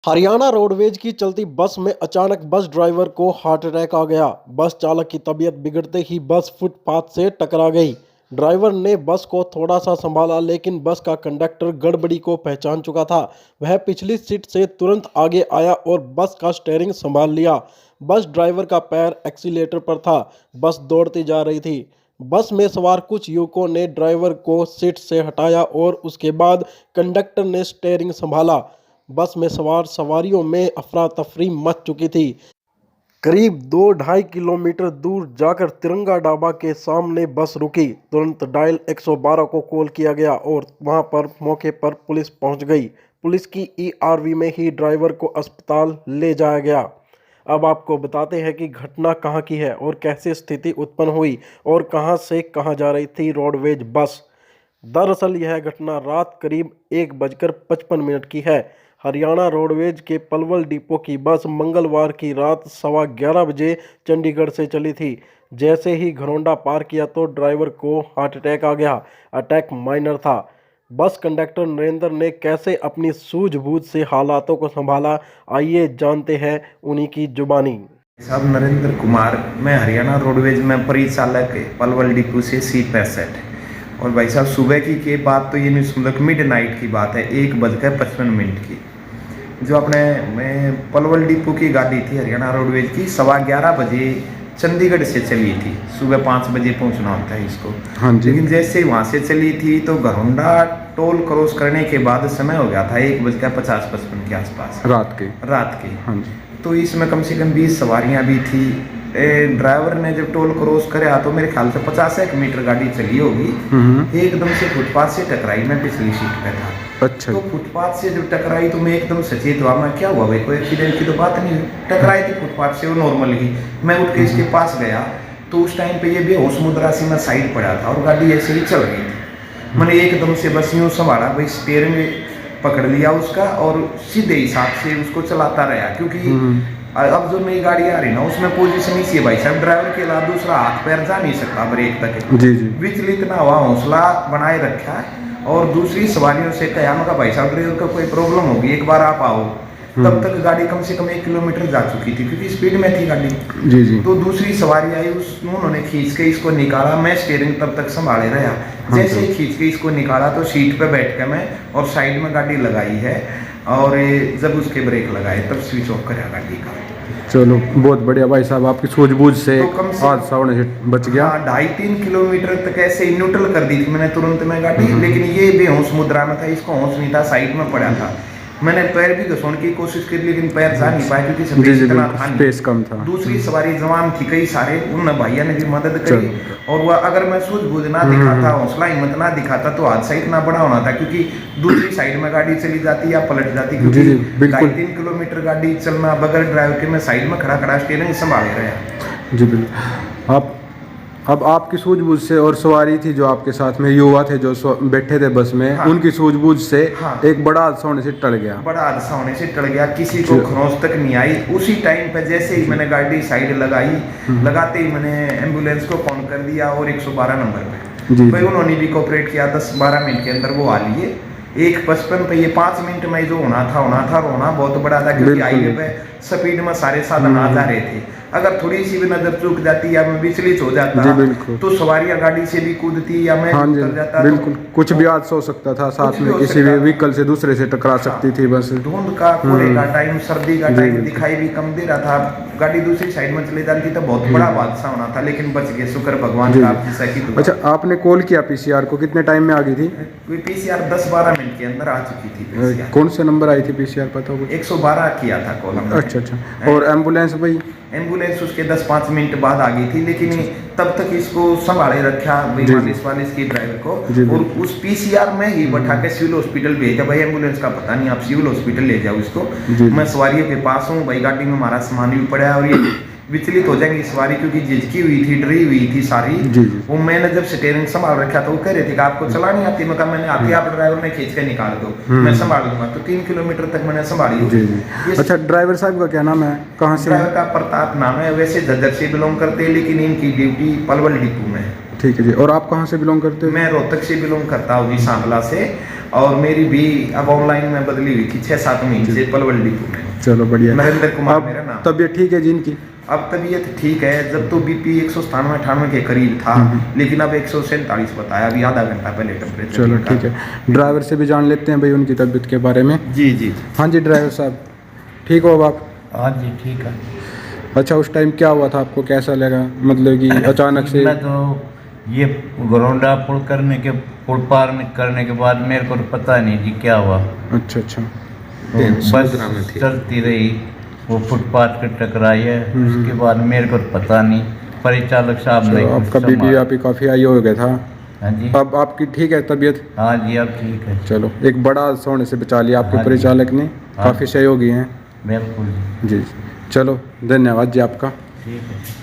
Haryana roadways की चलती बस में अचानक बस ड्राइवर को हार्ट अटैक आ गया। बस चालक की तबीयत बिगड़ते ही बस फुटपाथ से टकरा गई। ड्राइवर ने बस को थोड़ा सा संभाला, लेकिन बस का कंडक्टर गड़बड़ी को पहचान चुका था। वह पिछली सीट से तुरंत आगे आया और बस का स्टीयरिंग संभाल लिया। बस ड्राइवर का पैर एक्सीलेटर पर था। बस दौड़ती जा रही थी। बस में सवार कुछ युवकों ने ड्राइवर को सीट से हटाया और उसके बाद कंडक्टर ने स्टीयरिंग संभाला। बस में सवार सवारियों में अफरा तफरी मच चुकी थी। करीब 2-2.5 किलोमीटर दूर जाकर तिरंगा ढाबा के सामने बस रुकी। तुरंत डायल 112 को कॉल किया गया और वहां पर मौके पर पुलिस पहुंच गई। पुलिस की ईआरवी में ही ड्राइवर को अस्पताल ले जाया गया। अब आपको बताते हैं कि घटना कहां की है और कैसे स्थिति उत्पन्न हुई और कहां से कहां जा रही थी रोडवेज बस। दरअसल यह घटना रात करीब 1:55 की है। हरियाणा रोडवेज के पलवल डिपो की बस मंगलवार की रात 11:15 बजे चंडीगढ़ से चली थी। जैसे ही घरौंडा पार किया तो ड्राइवर को हार्ट अटैक आ गया। अटैक माइनर था। बस कंडक्टर नरेंद्र ने कैसे अपनी सूझबूझ से हालातों को संभाला, आइए जानते हैं उन्हीं की जुबानी। साहब नरेंद्र कुमार, मैं हरियाणा रोडवेज में परिचालक पलवल डिपो से C65। और भाई साहब सुबह की बात तो ये नहीं सुन, मिड नाइट की बात है, 1:55 की। जो अपने मैं पलवल डिपो की गाड़ी थी हरियाणा रोडवेज की, 11:15 बजे चंडीगढ़ से चली थी। सुबह 5 बजे पहुंचना होता है इसको। हाँ जी। लेकिन जैसे वहाँ से चली थी तो घरौंडा टोल क्रॉस करने के बाद समय हो गया था 1:50-55 के आसपास रात के। हाँ जी। तो इसमें कम से कम 20 सवारियाँ भी थी। ड्राइवर ने जब टोल क्रॉस करे तो मेरे ख्याल से 50 मीटर गाड़ी चली होगी, एकदम से फुटपाथ से टकराई। मैं पिछली सीट पे था। अच्छा। तो फुटपाथ से जब टकराई तो मैं एकदम सचेत हुआ, मैं क्या हुआ भाई, कोई एक्सीडेंट की तो बात नहीं। टकराई थी फुटपाथ से, वो नॉर्मल ही। मैं उठ के इसके पास गया तो उस टाइम पे ये बेहोश मुद्रा से मैं साइड पड़ा था और गाड़ी ऐसे ही चल रही थी। मैंने एकदम से बस यूँ संभाला, भाई स्टीयरिंग पकड़ लिया उसका और सीधे हिसाब से उसको चलाता रहा। क्योंकि अब जो नई गाड़ी आ रही ना उसमें पोजीशन इसी है भाई साहब, ड्राइवर के अलावा दूसरा हाथ पैर जा नहीं सकता ब्रेक तक। जी जी। विचलित ना हुआ, हौसला बनाए रखा और दूसरी सवारियों से कहा, मैं भाई साहब ड्राइवर का कोई प्रॉब्लम होगी, एक बार आप आओ। तब तक गाड़ी कम से कम 1 किलोमीटर जा चुकी थी क्योंकि स्पीड में थी गाड़ी। जी जी। तो दूसरी सवारी आई, उन्होंने खींच के इसको निकाला। मैं स्टीयरिंग तब तक संभाले रहा। जैसे ही खींच के इसको निकाला तो सीट पे बैठ के मैं और साइड में गाड़ी लगाई है और जब उसके ब्रेक लगाए तब स्विच ऑफ करा गाड़ी का। चलो बहुत बढ़िया भाई साहब, आपकी सूझबूझ से हादसा होने से बच गया। 2.5-3 किलोमीटर तक ऐसे ही न्यूट्रल कर दी थी मैंने तुरंत में गाड़ी। लेकिन ये बेहोश मुद्रा में था, इसको होश नहीं था, साइड में पड़ा था। मैंने पैर भी घसोने की कोशिश की लेकिन पैर जा नहीं पाया क्योंकि स्पेस कम था। दूसरी सवारी जवान थी कई सारे, उन भैया ने भी मदद करी। और वह अगर मैं सूझबूझ ना दिखाता, हौसला हिम्मत ना दिखाता तो हादसा इतना बड़ा होना था। क्योंकि दूसरी साइड में गाड़ी चली जाती या पलट जाती, क्योंकि 2.5-3 किलोमीटर गाड़ी चलना बगैर ड्राइवर के मैं साइड में खड़ा स्टीयरिंग संभाले रहा। जी बिल्कुल। अब आपकी सूझबूझ से और सवारी थी जो आपके साथ में युवा थे जो बैठे थे बस में, हाँ, उनकी सूझबूझ से एक बड़ा हादसा होने से टल गया। किसी को खरोंच तक नहीं आई। उसी टाइम पे जैसे ही मैंने गाड़ी साइड लगाई, लगाते ही मैंने एम्बुलेंस को फोन कर दिया और 112 नंबर पे भाई उन्होंने भी कोऑपरेट किया। 10-12 मिनट के अंदर वो आ लिए। 1:55 पे ये 5 मिनट में जो होना था रोना बहुत बड़ा था क्योंकि हाईवे पे स्पीड में सारे साधन आ जा रहे थे। अगर थोड़ी सी भी नजर चूक जाती या मैं विचलित हो जाता तो सवारियां गाड़ी से भी कूदती या मैं उतर जाता। बिल्कुल, कुछ भी हादसा हो सकता था, साथ में किसी भी व्हीकल से दूसरे से टकरा सकती थी बस। धुंध का, कोहरे का टाइम, सर्दी का टाइम, दिखाई भी कम दे रहा था। गाड़ी दूसरी साइड में चले जाती तो बहुत बड़ा हादसा होना था, लेकिन बच गए, शुक्र भगवान का। अच्छा, आपने कॉल किया पीसीआर को, कितने टाइम में आ गई थी? पीसीआर 10-12 मिनट के अंदर आ चुकी थी। कौन से नंबर आई थी पीसीआर, पता होगा? 112 किया था कॉल। अच्छा। और एम्बुलेंस भाई? एम्बुलेंस उसके 10-5 मिनट बाद आ गई थी, लेकिन तब तक इसको संभाले रखा मालिश की ड्राइवर को और उस पीसीआर में ही बैठा के सिविल हॉस्पिटल भेजा। भाई एम्बुलेंस का पता नहीं, आप सिविल हॉस्पिटल ले जाओ इसको। मैं सवारियों के पास हूँ भाई, गाड़ी में हमारा सामान भी पड़ा है और ये विचलित हो जाएंगी सवारी क्योंकि झिझकी हुई थी, डरी हुई थी सारी। वो मैंने जब स्टीयरिंग संभाल रखा तो वो कह रहे थे कि आपको चलानी आती, मैं मैंने आती, आप ड्राइवर ने खींच के निकाल दो, मैं संभाल दूंगा। तो 3 किलोमीटर तक मैंने संभाली। अच्छा, ड्राइवर साहब का क्या नाम है, कहाँ से? ड्राइवर का प्रताप नाम है, वैसे झज्जर से बिलोंग करते हैं लेकिन इनकी ड्यूटी पलवल डिपो में है। ठीक है जी। और आप कहाँ से बिलोंग करते हो? मैं रोहतक से बिलोंग करता हूँ जी, सांभला से। और मेरी भी अब ऑनलाइन में बदली हुई थी 6-7 महीने से पलवल डिपो में। चलो बढ़िया। नरेंद्र कुमार अब मेरा नाम। तबीयत ठीक है जी इनकी? अब तबीयत ठीक है। जब तो बीपी 197-98 के करीब था, लेकिन अब 147 बताया, अभी आधा घंटा पहले टेम्परेचर। चलो ठीक है। ड्राइवर से भी जान लेते हैं भाई उनकी तबीयत के बारे में। जी जी। हाँ जी ड्राइवर साहब, ठीक हो अब आप? हाँ जी ठीक है। अच्छा, उस टाइम क्या हुआ था आपको, कैसा लगा? मतलब कि अचानक से? मैं तो ये गोरोंडा पुल पार करने के बाद मेरे को तो पता नहीं जी क्या हुआ। अच्छा अच्छा। बस चलती रही, वो फुटपाथ पे टकराई है, उसके बाद मेरे को तो पता नहीं, परिचालक साहब ने आपका बीपी आप काफ़ी हाई हो गया था? हाँ जी। अब आपकी ठीक है तबीयत? हाँ जी अब ठीक है। चलो, एक बड़ा हादसा होने से बचा लिया आपके हाँ जी। परिचालक ने, हाँ काफ़ी जी। सहयोगी हैं। बिल्कुल जी चलो, धन्यवाद जी आपका। ठीक है।